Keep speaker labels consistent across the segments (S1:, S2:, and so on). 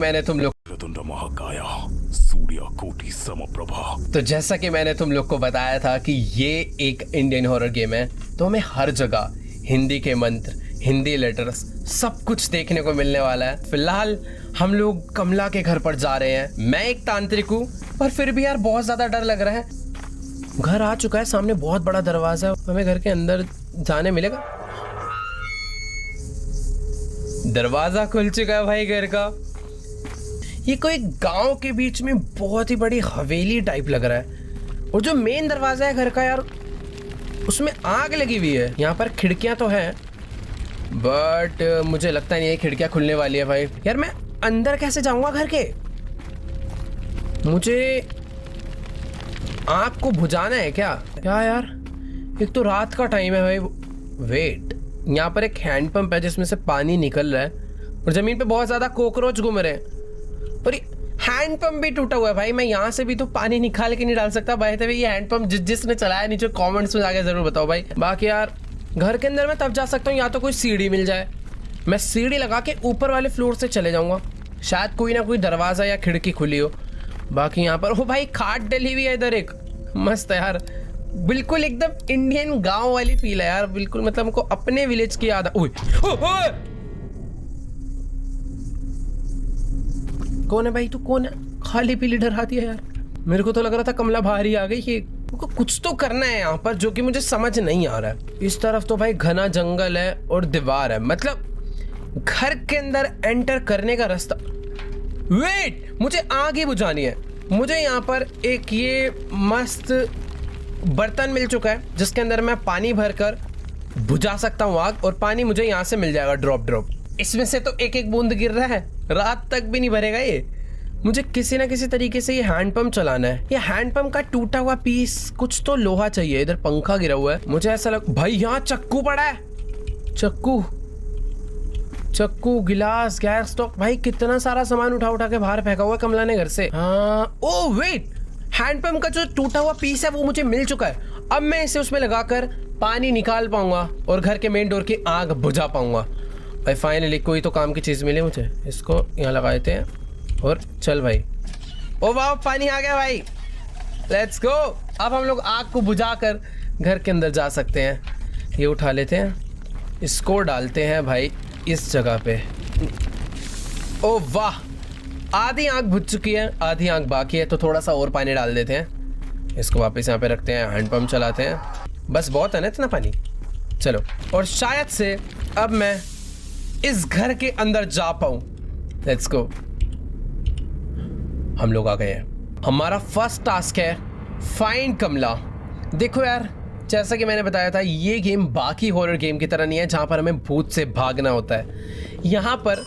S1: मैंने तुम लोग तो जैसा कि मैंने तुम लोग को बताया था कि ये एक इंडियन हॉरर गेम है, तो हमें हर जगह हिंदी के मंत्र, हिंदी लेटर्स सब कुछ देखने को मिलने वाला है। फिलहाल हम लोग कमला के घर पर जा रहे हैं। मैं एक तांत्रिक हूँ, पर फिर भी यार बहुत ज्यादा डर लग रहा है। घर आ चुका है, सामने बहुत बड़ा दरवाजा है। हमें घर के अंदर जाने मिलेगा? दरवाजा खुल चुका है भाई घर का। ये कोई गांव के बीच में बहुत ही बड़ी हवेली टाइप लग रहा है। और जो मेन दरवाजा है घर का यार, उसमें आग लगी हुई है। यहाँ पर खिड़कियां तो हैं, बट मुझे लगता नहीं है खिड़कियां खुलने वाली है भाई। यार मैं अंदर कैसे जाऊंगा घर के? मुझे आग को बुझाना है क्या यार? एक तो रात का टाइम है भाई। वेट, यहाँ पर एक हैंडपंप है जिसमें से पानी निकल रहा है और जमीन पे बहुत ज्यादा कॉकरोच घूम रहे हैं। और हैंडपंप भी टूटा हुआ है भाई। मैं यहाँ से भी तो पानी निकाल के नहीं डाल सकता भाई। तभी ये हैंडपंप जिसने चलाया नीचे कमेंट्स में जाके जरूर बताओ भाई। बाकी यार घर के अंदर मैं तब जा सकता हूँ या तो कोई सीढ़ी मिल जाए, मैं सीढ़ी लगा के ऊपर वाले फ्लोर से चले जाऊंगा। शायद कोई ना कोई दरवाजा या खिड़की खुली हो। बाकी यहाँ पर ओ भाई खाट डली हुई है इधर एक, मस्त है यार। बिल्कुल एकदम इंडियन गाँव वाली फील है यार। बिल्कुल मतलब हमको अपने विलेज की याद। कौन है भाई? तू कौन है? खाली पीली डरा दिया यार। मेरे को तो लग रहा था कमला बाहर ही आ गई। ये कुछ तो करना है यहाँ पर जो कि मुझे समझ नहीं आ रहा है। इस तरफ तो भाई घना जंगल है और दीवार है, मतलब घर के अंदर एंटर करने का रास्ता। वेट, मुझे आग ही बुझानी है। मुझे यहाँ पर एक ये मस्त बर्तन मिल चुका है जिसके अंदर मैं पानी भरकर बुझा सकता हूँ आग, और पानी मुझे यहाँ से मिल जाएगा ड्रॉप ड्रॉप। इसमें से तो एक एक बूंद गिर रहा है, रात तक भी नहीं भरेगा ये। मुझे किसी ना किसी तरीके से ये हैंडपंप चलाना है। ये हैंडपंप का टूटा हुआ पीस, कुछ तो लोहा चाहिए। इधर पंखा गिरा हुआ है, मुझे ऐसा लग भाई यहाँ चक्कू पड़ा है। चक्कू, गिलास, गैस स्टोव, भाई कितना सारा सामान उठा के बाहर फेंका हुआ है कमला ने घर से। हाँ, ओ वेट, हैंडपंप का जो टूटा हुआ पीस है वो मुझे मिल चुका है। अब मैं इसे उसमें लगाकर पानी निकाल पाऊंगा और घर के मेन डोर की आग बुझा पाऊंगा भाई। फाइनली कोई तो काम की चीज मिली मुझे। इसको यहाँ लगा देते हैं और चल भाई। ओ वाह, पानी आ गया भाई, लेट्स गो। अब हम लोग आग को बुझाकर घर के अंदर जा सकते हैं। ये उठा लेते हैं, इसको डालते हैं भाई इस जगह पे। ओ वाह, आधी आग बुझ चुकी है, आधी आग बाकी है, तो थोड़ा सा और पानी डाल देते हैं। इसको वापस यहाँ पे रखते हैं, हैंडपंप चलाते हैं। बस बहुत है ना इतना पानी, चलो। और शायद से अब मैं इस घर के अंदर जा पाऊं। Let's go. हम लोग आ गए हैं। हमारा फर्स्ट टास्क है फाइंड कमला। देखो यार, जैसा कि मैंने बताया था, ये गेम बाकी हॉरर गेम की तरह नहीं है जहां पर हमें भूत से भागना होता है। यहां पर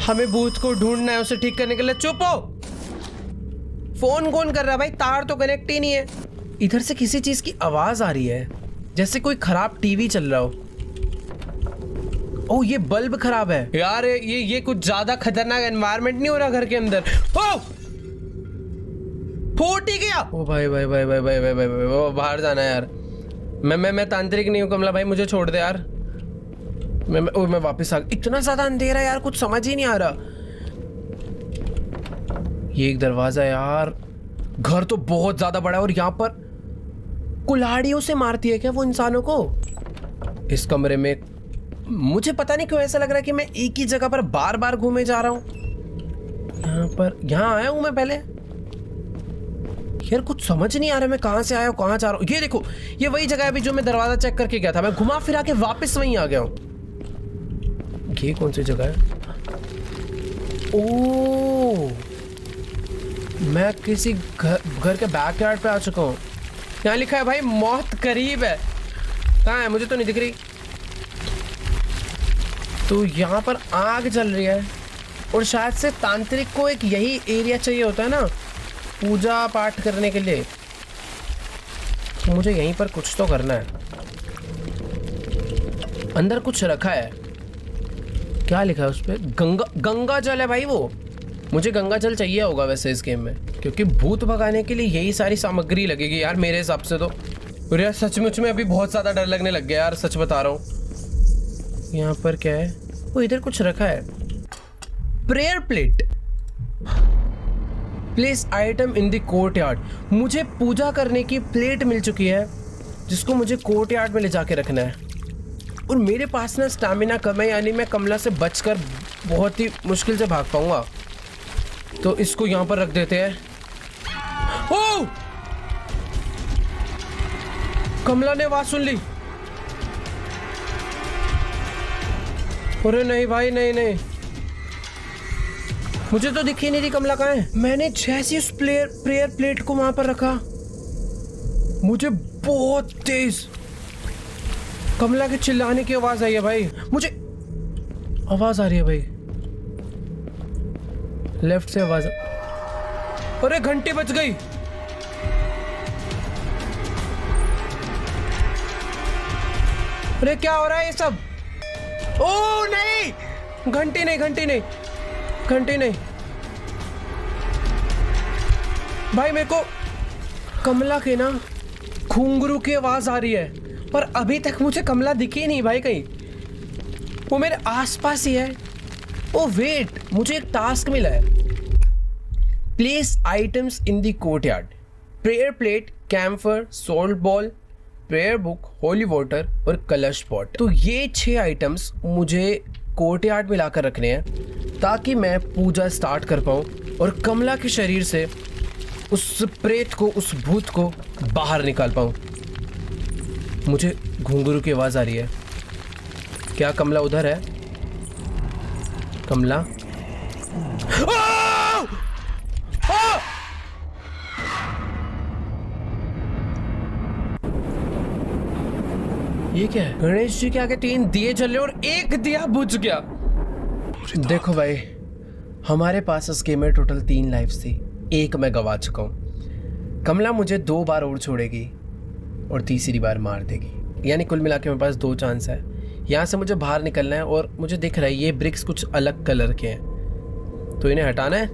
S1: हमें भूत को ढूंढना है, उसे ठीक करने के लिए। चुप हो, फोन कौन कर रहा है भाई? तार तो कनेक्ट ही नहीं है। इधर से किसी चीज की आवाज आ रही है, जैसे कोई खराब टीवी चल रहा हो। ओह, ये बल्ब खराब है यार। ये कुछ ज्यादा खतरनाक एनवायरनमेंट नहीं हो रहा घर के अंदर? ओह, फूट ही गया। ओ भाई भाई भाई भाई भाई भाई भाई, भाई बाहर जाना है यार। मैं तांत्रिक नहीं हूँ कमला भाई, मुझे छोड़ दे यार। मैं वापस आ गया। इतना ज्यादा अंधेरा यार, कुछ समझ ही नहीं आ रहा। ये एक दरवाजा यार। घर तो बहुत ज्यादा बड़ा है और यहाँ पर कुल्हाड़ियों से मारती है क्या वो इंसानों को? इस कमरे में मुझे पता नहीं क्यों ऐसा लग रहा है कि मैं एक ही जगह पर बार बार घूमे जा रहा हूँ। यहाँ आया हूँ मैं पहले यार, कुछ समझ नहीं आ रहा मैं कहाँ से आया हूँ, कहाँ जा रहा हूँ। ये देखो, ये वही जगह है अभी जो मैं दरवाजा चेक करके गया था। मैं घुमा फिरा के वापस वहीं आ गया हूँ। ये कौन सी जगह है? ओह, मैं किसी घर के बैकयार्ड पे आ चुका हूँ। यहाँ लिखा है भाई मौत करीब है। कहाँ है? मुझे तो नहीं दिख रही। तो यहाँ पर आग जल रही है और शायद से तांत्रिक को एक यही एरिया चाहिए होता है ना पूजा पाठ करने के लिए। तो मुझे यहीं पर कुछ तो करना है। अंदर कुछ रखा है, क्या लिखा है उस पे? गंगा जल है भाई वो। मुझे गंगा जल चाहिए होगा वैसे इस गेम में, क्योंकि भूत भगाने के लिए यही सारी सामग्री लगेगी यार मेरे हिसाब से तो। और यार सचमुच में अभी बहुत ज़्यादा डर लगने लग गया यार, सच बता रहा हूँ। यहाँ पर क्या है? वो इधर कुछ रखा है। Prayer plate, place item in the courtyard. मुझे पूजा करने की प्लेट मिल चुकी है जिसको मुझे कोर्टयार्ड में ले जाके रखना है। और मेरे पास ना स्टैमिना कम है, यानी मैं कमला से बचकर बहुत ही मुश्किल से भाग पाऊंगा। तो इसको यहाँ पर रख देते हैं। ओह! कमला ने आवाज सुन ली। अरे नहीं भाई, नहीं नहीं, मुझे तो दिख ही नहीं रही कमला कहाँ है। मैंने जैसे उस प्रेयर प्लेट को वहां पर रखा, मुझे बहुत तेज कमला के चिल्लाने की आवाज आई है भाई। मुझे आवाज आ रही है भाई, लेफ्ट से आवाज। अरे घंटी बज गई। अरे क्या हो रहा है ये सब? ओ नहीं, घंटी नहीं, घंटी नहीं, घंटी नहीं भाई। मेरे को कमला के ना घुंघरू की आवाज आ रही है, पर अभी तक मुझे कमला दिखी नहीं भाई कहीं। वो मेरे आसपास ही है। ओ वेट, मुझे एक टास्क मिला है। Place items in the courtyard, prayer plate, camphor, salt ball, prayer book, holy water और कलश पॉट। तो ये 6 आइटम्स मुझे कोर्टयार्ड में लाकर रखने हैं ताकि मैं पूजा स्टार्ट कर पाऊँ और कमला के शरीर से उस प्रेत को, उस भूत को बाहर निकाल पाऊँ। मुझे घुंघरू की आवाज आ रही है। क्या कमला उधर है? कमला? ये क्या है? गणेश जी के आगे 3 दिए जल रहे और एक दिया बुझ गया। देखो भाई, हमारे पास इस गेम में टोटल 3 लाइफ्स थी, एक मैं गवा चुका हूँ। कमला मुझे 2 बार और छोड़ेगी और तीसरी बार मार देगी, यानी कुल मिला के मेरे पास 2 चांस है। यहाँ से मुझे बाहर निकलना है और मुझे दिख रहा है ये ब्रिक्स कुछ अलग कलर के हैं, तो इन्हें हटाना है।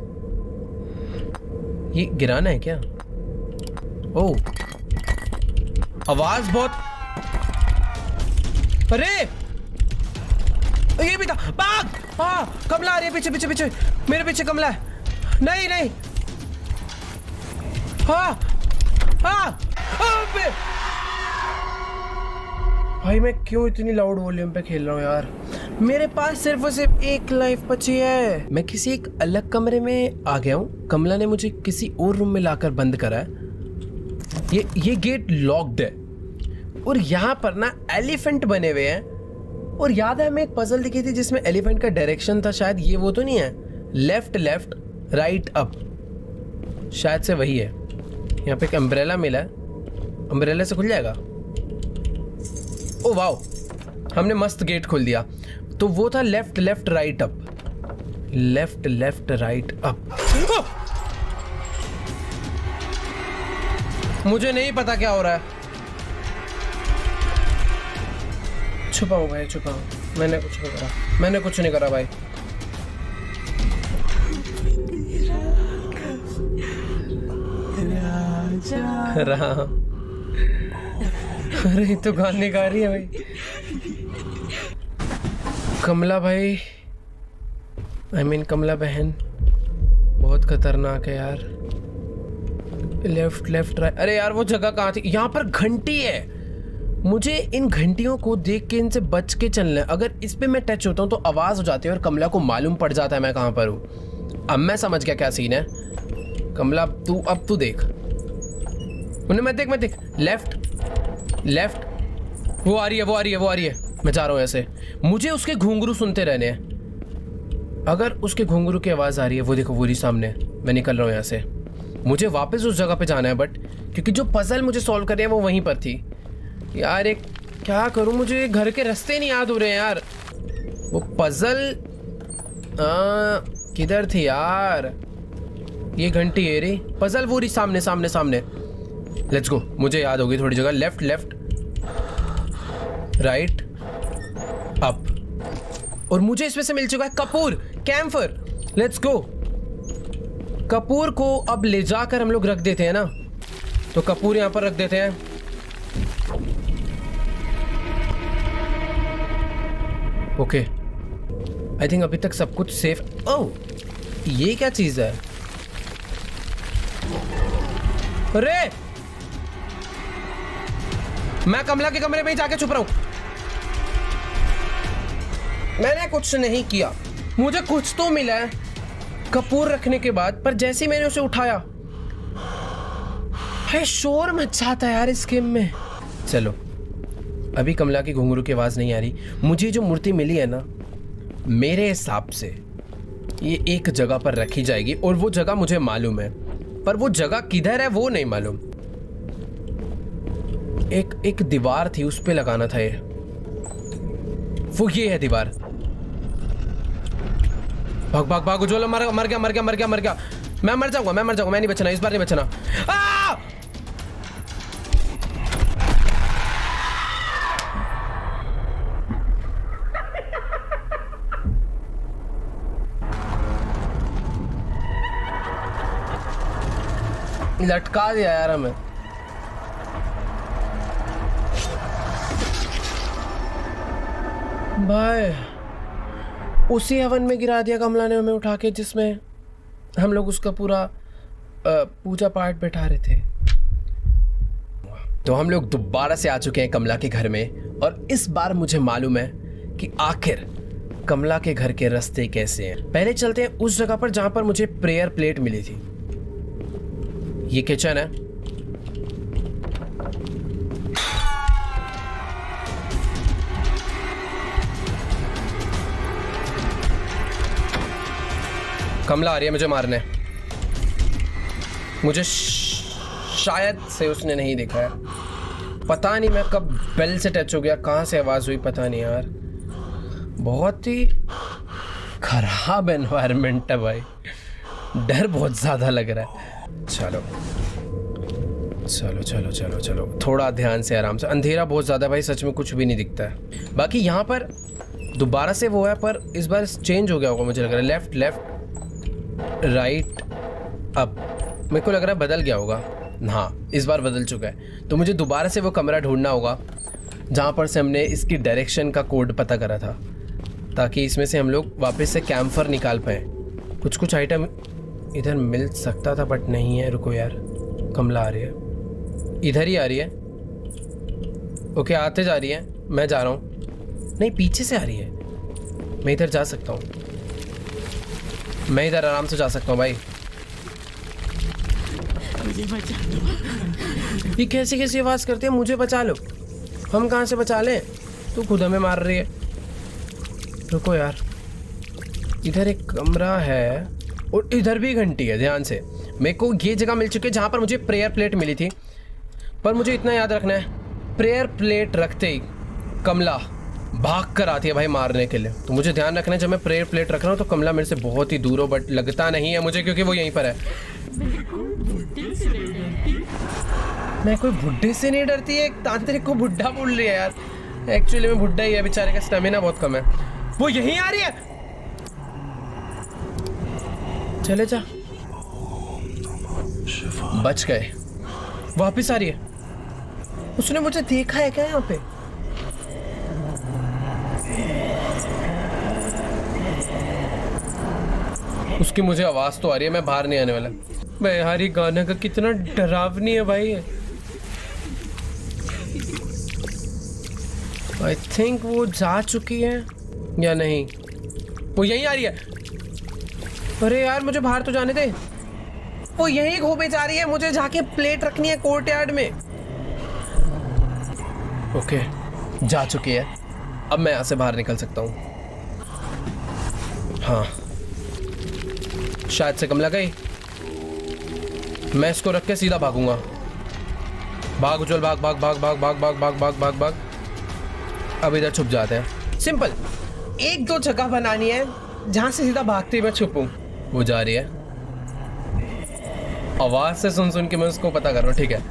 S1: ये गिराना है क्या? ओह, आवाज बहुत। अरे ये भी था। भाग! हाँ, कमला आ रही है पीछे, पीछे पीछे, मेरे पीछे कमला है। नहीं नहीं, हाँ हाँ, भाई मैं क्यों इतनी लाउड वॉल्यूम पे खेल रहा हूँ यार? मेरे पास सिर्फ और सिर्फ 1 लाइफ बची है। मैं किसी एक अलग कमरे में आ गया हूँ। कमला ने मुझे किसी और रूम में लाकर बंद करा है। ये गेट लॉक्ड है और यहाँ पर ना एलिफेंट बने हुए हैं। और याद है हमें एक पजल दिखी थी जिसमें एलिफेंट का डायरेक्शन था, शायद ये वो तो नहीं है? लेफ्ट लेफ्ट राइट अप, शायद से वही है। यहाँ पे एक अम्ब्रेला मिला है, अम्ब्रेला से खुल जाएगा। ओ वाओ, हमने मस्त गेट खोल दिया। तो वो था left left right up, left left right up. मुझे नहीं पता क्या हो रहा है। छुपाओ भाई, छुपाओ। मैंने कुछ नहीं करा, मैंने कुछ नहीं करा भाई। राम, अरे तो गाने गा रही है भाई कमला भाई। I mean, कमला बहन बहुत खतरनाक है यार। लेफ्ट लेफ्ट राइट, अरे यार वो जगह कहाँ थी? यहाँ पर घंटी है। मुझे इन घंटियों को देख के इनसे बच के चलना है। अगर इस पे मैं टच होता हूँ तो आवाज हो जाती है और कमला को मालूम पड़ जाता है मैं कहाँ पर हूँ। अब मैं समझ गया क्या सीन है। कमला अब तू देख, उन्हें मत देख, लेफ्ट लेफ्ट, वो आ रही है, वो आ रही है, वो आ रही है। मैं जा रहा हूँ ऐसे। मुझे उसके घुंघरू सुनते रहने हैं। अगर उसके घुंघरू की आवाज आ रही है, वो देखो, वो रही सामने। मैं निकल रहा हूँ यहाँ से। मुझे वापस उस जगह पे जाना है, बट क्योंकि जो पजल मुझे सॉल्व करनी है वो वहीं पर थी। यार एक क्या करूँ, मुझे घर के रास्ते नहीं याद हो रहे हैं यार। वो पजल किधर थी यार? ये घंटी है रे, पजल वो रही सामने सामने सामने। लेट्स गो, मुझे याद होगी थोड़ी जगह। Left left right up. और मुझे इसमें से मिल चुका है कपूर, कैम्फर। Let's go. कपूर को अब ले जाकर हम लोग रख देते हैं ना, तो कपूर यहां पर रख देते हैं। ओके, आई थिंक अभी तक सब कुछ सेफ। ओह, ये क्या चीज है? अरे मैं कमला के कमरे में ही जाके छुप रहा हूं। मैंने कुछ नहीं किया, मुझे कुछ तो मिला है कपूर रखने के बाद, पर जैसे ही मैंने उसे उठाया, है शोर मचाता है यार इस गेम में। चलो, अभी कमला की घुंघरू की आवाज नहीं आ रही। मुझे जो मूर्ति मिली है ना, मेरे हिसाब से ये एक जगह पर रखी जाएगी और वो जगह मुझे मालूम है, पर वो जगह किधर है वो नहीं मालूम। एक दीवार थी, उस पे लगाना था ये। वो ये है दीवार। भाग भाग भाग, उज्ज्वल मर गया मर गया मर गया मर गया। मैं मर जाऊंगा, मैं नहीं बचना, इस बार नहीं बचना। लटका दिया यार हमें। भाई उसी हवन में गिरा दिया कमला ने हमें उठा के, जिसमें हम लोग उसका पूरा पूजा पाठ बैठा रहे थे। तो हम लोग दोबारा से आ चुके हैं कमला के घर में, और इस बार मुझे मालूम है कि आखिर कमला के घर के रास्ते कैसे हैं। पहले चलते हैं उस जगह पर जहां पर मुझे प्रेयर प्लेट मिली थी। ये किचन है। कमला आ रही है मुझे मारने। मुझे शायद से उसने नहीं देखा है, पता नहीं मैं कब बेल से टच हो गया, कहां से आवाज हुई पता नहीं यार। बहुत ही खराब एनवायरनमेंट है भाई, डर बहुत ज्यादा लग रहा है। चलो चलो चलो चलो चलो, थोड़ा ध्यान से आराम से। अंधेरा बहुत ज़्यादा भाई, सच में कुछ भी नहीं दिखता है। बाकी यहाँ पर दोबारा से वो है, पर इस बार चेंज हो गया होगा मुझे लग रहा है। लेफ्ट लेफ्ट राइट अप, मेरे को लग रहा है बदल गया होगा। हाँ, इस बार बदल चुका है। तो मुझे दोबारा से वो कमरा ढूंढना होगा जहाँ पर से हमने इसकी डायरेक्शन का कोड पता करा था, ताकि इसमें से हम लोग वापस से कैम्फर निकाल पाएँ। कुछ आइटम इधर मिल सकता था बट नहीं है। रुको यार, कमला आ रही है, इधर ही आ रही है। ओके, आते जा रही है, मैं जा रहा हूँ। नहीं, पीछे से आ रही है। मैं इधर जा सकता हूँ, मैं इधर आराम से जा सकता हूँ भाई।
S2: मुझे बचा लो।
S1: ये कैसी कैसी आवाज़ करती है, मुझे बचा लो। हम कहाँ से बचा लें, तू खुद हमें मार रही है। रुको यार, इधर एक कमरा है और इधर भी घंटी है। ध्यान से, मेरे को ये जगह मिल चुकी है जहाँ पर मुझे प्रेयर प्लेट मिली थी। पर मुझे इतना याद रखना है, प्रेयर प्लेट रखते ही कमला भाग कर आती है भाई मारने के लिए। तो मुझे ध्यान रखना है, जब मैं प्रेयर प्लेट रख रहा हूँ तो कमला मेरे से बहुत ही दूर हो, बट लगता नहीं है मुझे, क्योंकि वो यहीं पर है। मैं कोई बुड्ढे से नहीं डरती है। एक तांत्रिक को बुड्ढा बोल रही है यार। एक्चुअली में बुड्ढा ही है, बेचारे का स्टेमिना बहुत कम है। वो यहीं आ रही है, चले जा। बच गए। वापिस आ रही है। उसने मुझे देखा है क्या यहाँ पे? उसकी मुझे आवाज तो आ रही है, मैं बाहर नहीं आने वाला। भाई यार, ये गाना का कितना डरावनी है भाई। आई थिंक वो जा चुकी है या नहीं, वो यहीं आ रही है। अरे यार, मुझे बाहर तो जाने दे। वो यहीं घूमे जा रही है, मुझे जाके प्लेट रखनी है कोर्टयार्ड में। ओके, जा चुकी है। अब मैं यहाँ से बाहर निकल सकता हूँ। हाँ, शायद से कमला गई। मैं इसको रख के सीधा भागूंगा। भाग उज्जवल, भाग भाग भाग भाग भाग भाग भाग भाग भाग भाग। अब इधर छुप जाते हैं। सिंपल, एक दो जगह बनानी है जहां से सीधा भागते मैं छुपूं। वो जा रही है, आवाज से सुन के मैं उसको पता कर रहा हूँ। ठीक है,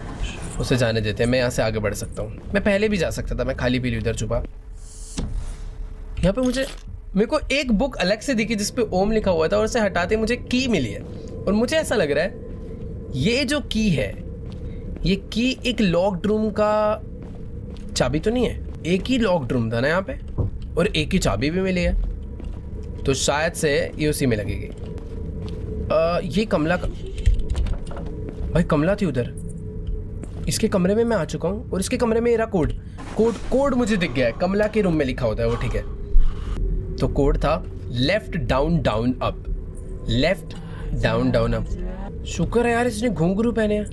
S1: उसे जाने देते हैं। मैं यहाँ से आगे बढ़ सकता हूँ। मैं पहले भी जा सकता था, मैं खाली पीली उधर छुपा। यहाँ पे मेरे को एक बुक अलग से दिखी जिसपे ओम लिखा हुआ था, और उसे हटाते मुझे की मिली है। और मुझे ऐसा लग रहा है ये जो की है, ये की एक लॉक्ड रूम का चाबी तो नहीं है। एक ही लॉक्ड रूम था ना यहाँ पे, और एक ही चाबी भी मिली है। तो शायद से ये उसी में लगेगी। ये कमला का भाई, कमला थी उधर। इसके कमरे में मैं आ चुका हूँ और इसके कमरे में मेरा कोड मुझे दिख गया है। कमला के रूम में लिखा होता है वो, ठीक है। तो कोड था left down down up, left down down up. शुक्र है यार इसने घुंघरू पहने हैं,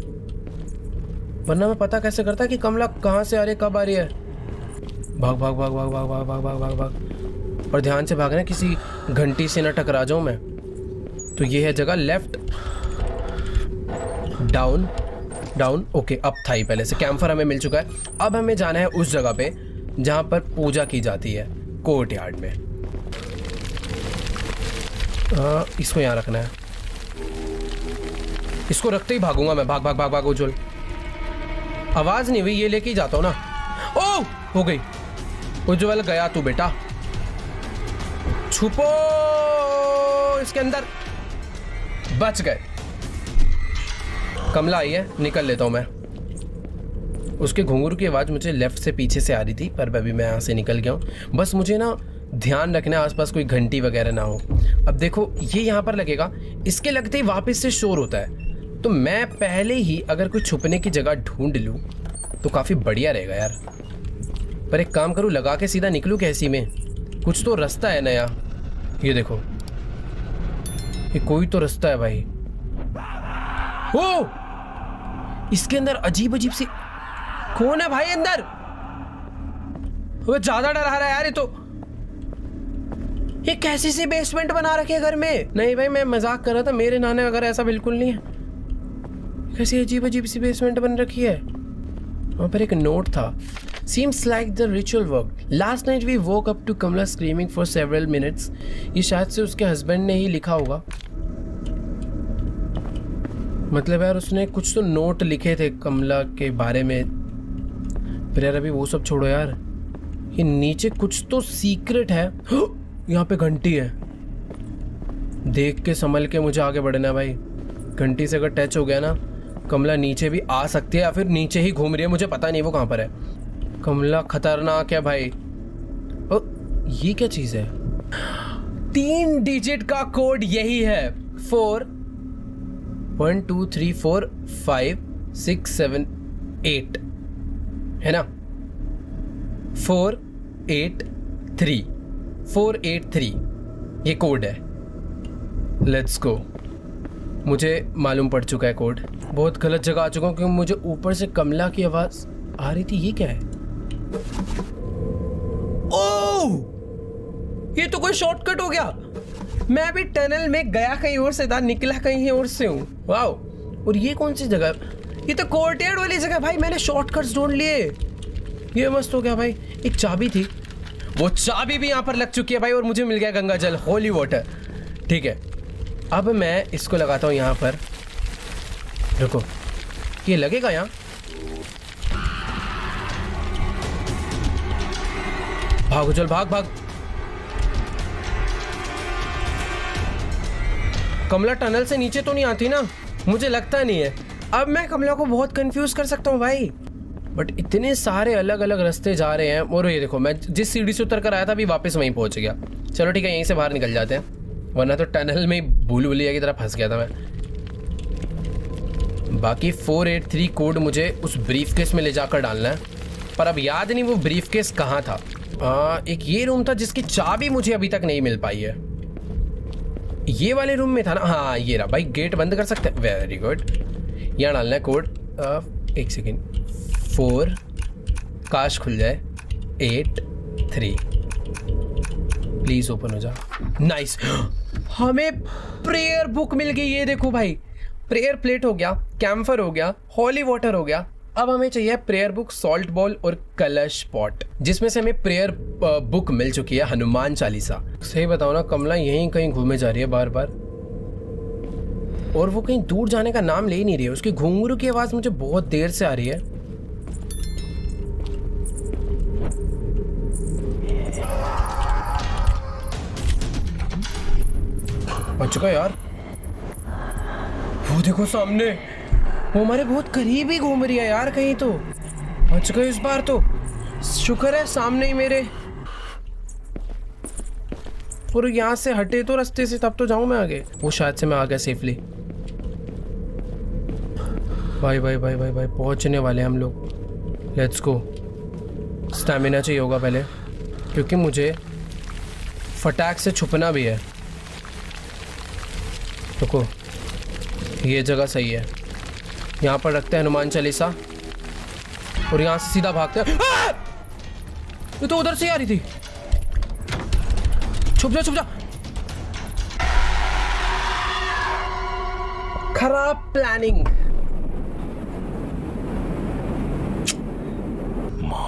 S1: वरना मैं पता कैसे करता कि कमला कहाँ से आ रही है, कब आ रही है। भाग भाग भाग भाग भाग भाग भाग भाग भाग भाग, और ध्यान से भागना, किसी घंटी से ना टकरा जाऊं मैं। तो ये है जगह, लेफ्ट डाउन डाउन। ओके, अब था ही पहले से। कैंपर हमें मिल चुका है। अब हमें जाना है उस जगह पे जहां पर पूजा की जाती है, कोर्ट यार्ड में। इसको यहाँ रखना है, इसको रखते ही भागूंगा मैं। भाग भाग भाग भाग उज्जवल, आवाज नहीं हुई, ये लेके ही जाता हूँ ना। ओ हो गई उज्जवल, गया तू बेटा। छुपो इसके अंदर, बच गए। कमला आई है, निकल लेता हूं मैं। उसके घुंघरू की आवाज मुझे लेफ्ट से पीछे से आ रही थी, पर अभी मैं यहाँ से निकल गया हूँ। बस मुझे ना ध्यान रखना आसपास कोई घंटी वगैरह ना हो। अब देखो ये यहाँ पर लगेगा, इसके लगते ही वापस से शोर होता है। तो मैं पहले ही अगर कोई छुपने की जगह ढूंढ लूँ तो काफ़ी बढ़िया रहेगा यार। पर एक काम करूँ, लगा के सीधा निकलूँ कैसी में? कुछ तो रास्ता है नया। ये देखो, ये कोई तो रास्ता है भाई। ओ इसके अंदर अजीब अजीब सी, कौन है भाई अंदर? वो ज्यादा डरा रहा है यार। ये कैसी सी बेसमेंट बना रखी है घर में? नहीं भाई मैं मजाक कर रहा था, मेरे नाने वगैरह ऐसा बिल्कुल नहीं है। कैसी अजीब अजीब सी बेसमेंट बन रखी है। वहां पर एक नोट था, Seems like the ritual worked. Last night we woke up to Kamala screaming for several minutes. ये शायद से उसके हस्बैंड ने ही लिखा होगा। मतलब यार उसने कुछ तो नोट लिखे थे कमला के बारे में। फिर यार अभी वो सब छोड़ो यार, ये नीचे कुछ तो सीक्रेट है। यहाँ पे घंटी है, देख के संभल के मुझे आगे बढ़ना है भाई। घंटी से अगर टच हो गया ना, कमला नीचे भी आ सकती है या फिर नीचे ही घूम रही है, मुझे पता नहीं वो कहाँ पर है। कमला खतरनाक है भाई। ओ ये क्या चीज है? 3 डिजिट का कोड यही है, 4 1 2 3 4 5 6 7 8 है ना? 483 ये कोड है। Let's go. मुझे मालूम पड़ चुका है कोड। बहुत गलत जगह आ चुका हूँ क्योंकि मुझे ऊपर से कमला की आवाज आ रही थी। ये क्या है? ओह ये तो कोई शॉर्टकट हो गया। मैं भी टनल में गया कहीं और से था, निकला कहीं और से हूँ। वाओ। और ये कौन सी जगह? ये तो कोर्टयार्ड वाली जगह भाई। मैंने शॉर्टकट्स ढूंढ लिए, ये मस्त हो गया भाई। एक चाबी थी, वो चाबी भी यहाँ पर लग चुकी है भाई। और मुझे मिल गया गंगा जल, होली वाटर। ठीक है, अब मैं इसको लगाता हूँ यहाँ पर। रुको, ये लगेगा यहाँ? भागो चल, भाग भाग। कमला टनल से नीचे तो नहीं आती ना? मुझे लगता नहीं है। अब मैं कमला को बहुत कंफ्यूज कर सकता हूँ भाई, बट इतने सारे अलग अलग रास्ते जा रहे हैं। और ये देखो, मैं जिस सीढ़ी से उतर कर आया था अभी वापस वहीं पहुंच गया। चलो ठीक है, यहीं से बाहर निकल जाते हैं, वरना तो टनल में भूल भुलैया की तरह फंस गया था मैं। बाकी 483 कोड मुझे उस ब्रीफकेस में ले जाकर डालना है, पर अब याद नहीं वो ब्रीफकेस कहाँ था। एक ये रूम था जिसकी चाबी मुझे अभी तक नहीं मिल पाई है। ये वाले रूम में था ना? हाँ ये रहा भाई। गेट बंद कर सकते हैं, वेरी गुड। यहाँ डालना है कोड। एक सेकेंड, 4 काश खुल जाए, 8 3 प्लीज ओपन हो जा। नाइस, हमें प्रेयर बुक मिल गई। ये देखो भाई, प्रेयर प्लेट हो गया, कैम्फर हो गया, हॉली वाटर हो गया। अब हमें चाहिए प्रेयर बुक, सॉल्ट बॉल और कलश पॉट, जिसमें से हमें प्रेयर बुक मिल चुकी है, हनुमान चालीसा। सही बताओ ना, कमला यहीं कहीं घूमे जा रही है बार बार, और वो कहीं दूर जाने का नाम ले ही नहीं रही है। उसकी घुंघरू की आवाज मुझे बहुत देर से आ रही है। बच चुका यार। वो देखो सामने, वो हमारे बहुत करीब ही घूम रही है यार कहीं तो। बच गए इस बार तो, शुक्र है सामने ही मेरे। और यहाँ से हटे तो रास्ते से, तब तो जाऊं मैं आगे। वो शायद से मैं आ गया सेफली। भाई भाई भाई भाई भाई पहुंचने वाले हम लोग। Let's go. स्टैमिना चाहिए होगा पहले, क्योंकि मुझे फटाक से छुपना भी है। रुको, ये जगह सही है। यहाँ पर रखते हैं हनुमान चालीसा और यहाँ से सीधा भागते हैं। ये तो उधर से आ रही थी। छुप जा, छुप जा। खराब प्लानिंग।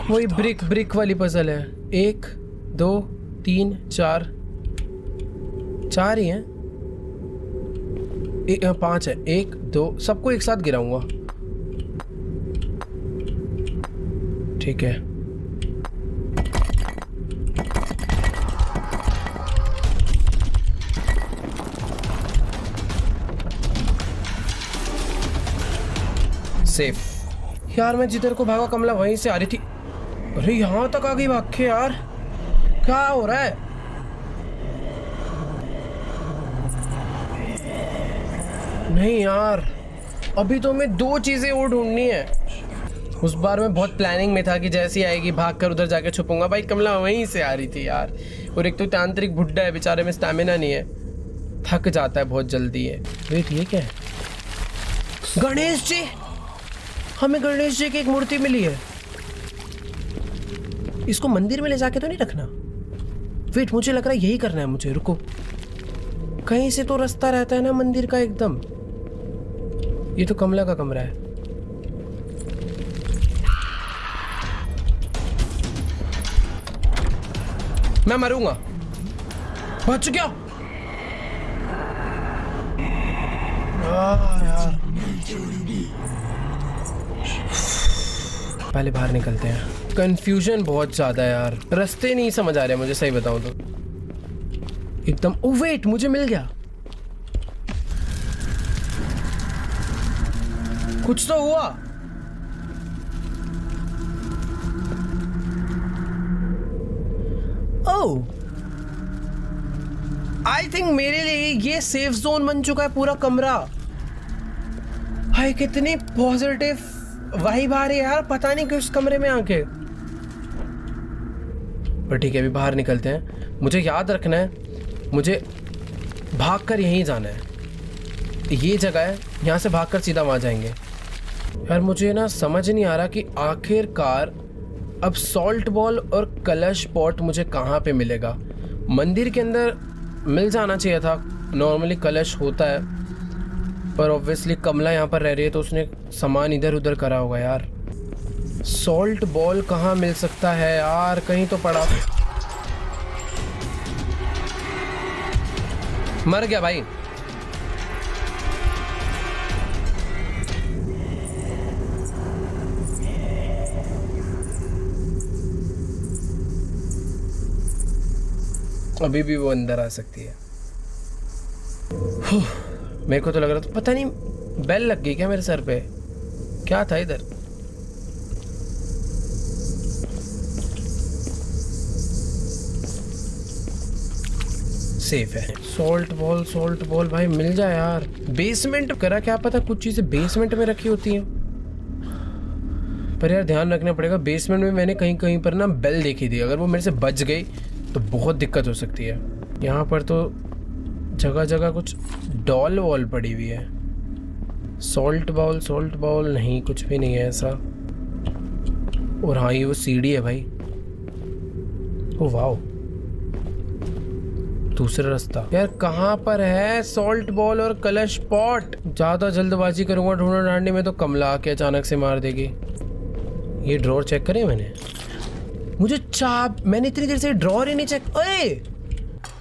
S1: वही ब्रिक वाली पजल है। 1 2 3 4 4 ही हैं। 5 है। 1 2 सबको एक साथ गिराऊंगा। ठीक है। सेफ। यार मैं जिधर को भागा कमला वहीं से आ रही थी। अरे यहां तक आ गई भाग के। यार क्या हो रहा है? नहीं यार, अभी तो हमें 2 चीजें और ढूंढनी है। उस बार मैं बहुत प्लानिंग में था कि जैसी आएगी भाग कर उधर जाके छुपूंगा। भाई कमला वहीं से आ रही थी यार। और एक तो तांत्रिक बुड्ढा है बेचारे में स्टैमिना नहीं है, थक जाता है बहुत जल्दी है। वेट, ये क्या है? गणेश जी। हमें गणेश जी की एक मूर्ति मिली है। इसको मंदिर में ले जाके तो नहीं रखना? वेट, मुझे लग रहा है यही करना है मुझे। रुको, कहीं से तो रास्ता रहता है ना मंदिर का एकदम। ये तो कमला का कमरा है। मैं मरूंगा। बच गया। यार पहले बाहर निकलते हैं। कंफ्यूजन बहुत ज्यादा है यार, रास्ते नहीं समझ आ रहे मुझे, सही बताऊं तो एकदम। ओ वेट, मुझे मिल गया। कुछ तो हुआ। ओह, आई थिंक मेरे लिए ये सेफ जोन बन चुका है पूरा कमरा। भाई कितनी पॉजिटिव वाइब आ रही है यार, पता नहीं किस कमरे में आके। पर ठीक है, अभी बाहर निकलते हैं। मुझे याद रखना है, मुझे भागकर यहीं जाना है। ये जगह है, यहाँ से भागकर सीधा वहाँ जाएंगे। यार मुझे ना समझ नहीं आ रहा कि आखिरकार अब सॉल्ट बॉल और कलश पॉट मुझे कहाँ पे मिलेगा। मंदिर के अंदर मिल जाना चाहिए था, नॉर्मली कलश होता है, पर ऑब्वियसली कमला यहाँ पर रह रही है तो उसने सामान इधर उधर करा होगा। यार सॉल्ट बॉल कहाँ मिल सकता है यार? कहीं तो पड़ा। मर गया भाई। अभी भी वो अंदर आ सकती है। मेरे को तो लग रहा था, पता नहीं बेल लग गई क्या मेरे सर पे? क्या था इधर? सेफ है। सॉल्ट बॉल भाई मिल जाए यार। बेसमेंट करा, क्या पता कुछ चीजें बेसमेंट में रखी होती हैं। पर यार ध्यान रखना पड़ेगा, बेसमेंट में मैंने कहीं कहीं पर ना बेल देखी थी। अगर वो मेरे से बच गई तो बहुत दिक्कत हो सकती है। यहाँ पर तो जगह जगह कुछ डॉल वॉल पड़ी हुई है। सॉल्ट बॉल नहीं, कुछ भी नहीं है ऐसा। और हाँ, ये वो सीढ़ी है भाई। ओ वाओ, दूसरा रास्ता। यार कहाँ पर है सॉल्ट बॉल और कलश पॉट? ज्यादा जल्दबाजी करूंगा ढूंढने ढांडने में तो कमला आके अचानक से मार देगी। ये ड्रॉर चेक करें मैंने? मुझे मैंने इतनी देर से ड्रॉर ही नहीं चेक। ओए,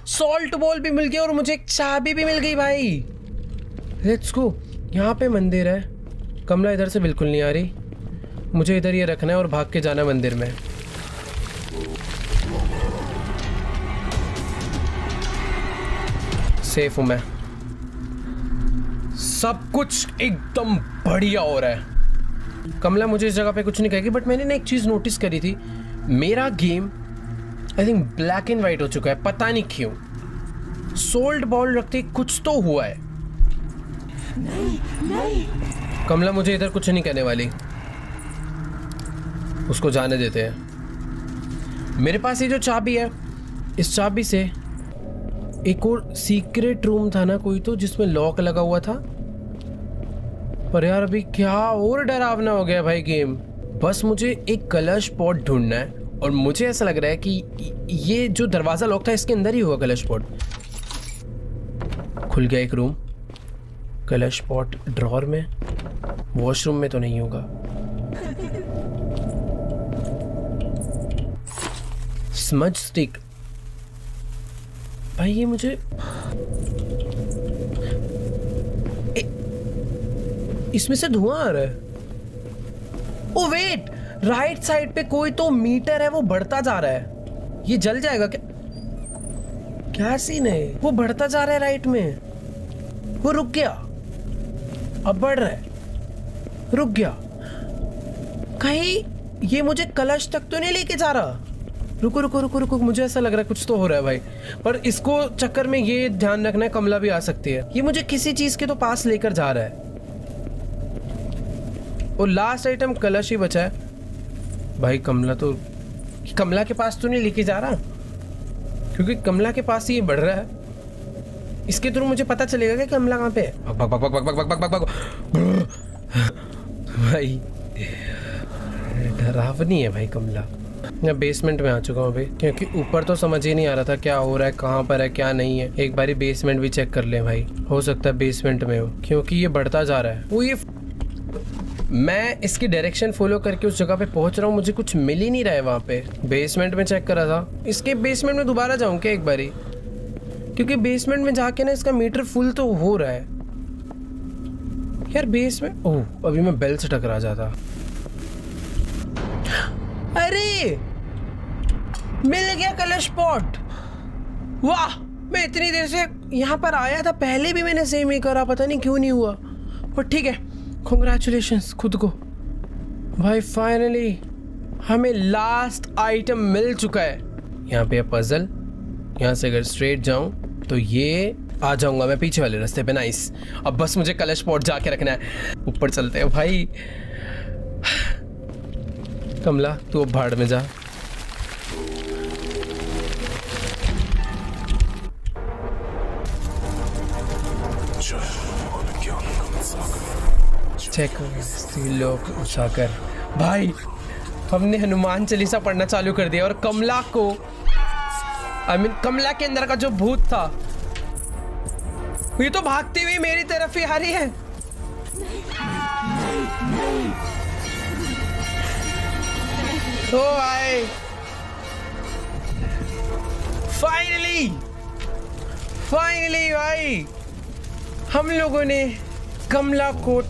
S1: सॉल्ट बॉल भी मिल गया और मुझे एक चाबी भी मिल गई भाई। Let's go. यहाँ पे मंदिर है। कमला इधर से बिल्कुल नहीं आ रही। मुझे इधर ये रखना है और भाग के जाना है मंदिर में। सेफ हूं मैं। सब कुछ एकदम बढ़िया हो रहा है। कमला मुझे इस जगह पे कुछ नहीं कहेगी, बट मैंने ना एक चीज नोटिस करी थी। मेरा game I think black and white हो चुका है, पता नहीं क्यों। सोल्ट बॉल रखते कुछ तो हुआ है। कमला मुझे इधर कुछ नहीं कहने वाली, उसको जाने देते हैं। मेरे पास ये जो चाबी है, इस चाबी से एक और सीक्रेट रूम था ना कोई, तो जिसमें लॉक लगा हुआ था। पर यार अभी क्या और डरावना हो गया भाई गेम। बस मुझे एक कलश पॉट ढूंढना है, और मुझे ऐसा लग रहा है कि ये जो दरवाजा लॉक था इसके अंदर ही होगा कलश पॉट। खुल गया एक रूम। कलश पॉट ड्रॉर में, वॉशरूम में तो नहीं होगा। स्मज स्टिक, भाई ये मुझे इसमें से धुआं आ रहा है। ओ वेट, राइट साइड पे कोई तो मीटर है, वो बढ़ता जा रहा है। ये जल जाएगा क्या? क्या सीन है? वो बढ़ता जा रहा है राइट में, वो रुक गया, अब बढ़ रहा है, रुक गया। कहीं ये मुझे कलश तक तो नहीं लेके जा रहा? रुको रुको रुको रुको, मुझे ऐसा लग रहा है कुछ तो हो रहा है भाई। पर इसको चक्कर में ये ध्यान रखना है, कमला भी आ सकती है। ये मुझे किसी चीज के तो पास लेकर जा रहा है। और लास्ट आइटम कलश ही बचा है भाई। कमला के पास तो नहीं लेके जा रहा, क्योंकि कमला के पास ही ये बढ़ रहा है। इसके थ्रू मुझे पता चलेगा कि कमला कहाँ पे है। भाई डरावनी है भाई कमला। मैं बेसमेंट में आ चुका हूँ अभी, क्योंकि ऊपर तो समझ ही नहीं आ रहा था क्या हो रहा है, कहाँ पर है क्या नहीं है। एक बारी बेसमेंट भी चेक कर ले भाई, हो सकता है बेसमेंट में हो, क्योंकि ये बढ़ता जा रहा है। वो ये मैं इसकी डायरेक्शन फॉलो करके उस जगह पे पहुंच रहा हूँ, मुझे कुछ मिल ही नहीं रहा है वहाँ पे। बेसमेंट में चेक करा था, इसके बेसमेंट में दोबारा जाऊँ क्या एक बारी? क्योंकि बेसमेंट में जाके ना इसका मीटर फुल तो हो रहा है यार। बेसमेंट, ओह अभी मैं बेल से टकरा जाता। अरे मिल गया कलश पॉट। वाह, मैं इतनी देर से यहाँ पर आया था, पहले भी मैंने सेम ही करा, पता नहीं क्यों नहीं हुआ। पर ठीक है, कांग्रेचुलेशंस खुद को भाई। फाइनली हमें लास्ट आइटम मिल चुका है। यहाँ पे पजल, यहाँ से अगर स्ट्रेट जाऊं तो ये आ जाऊंगा मैं पीछे वाले रास्ते पे। नाइस, अब बस मुझे कलश पॉट जाके रखना है। ऊपर चलते हैं भाई। कमला तू अब भाड़ में जा। चेक लोग उठाकर भाई, हमने हनुमान चालीसा पढ़ना चालू कर दिया। और कमला को कमला के अंदर का जो भूत था, ये तो भागती हुई मेरी तरफ ही आ रही है। ओ भाई फाइनली भाई हम लोगों ने कमला को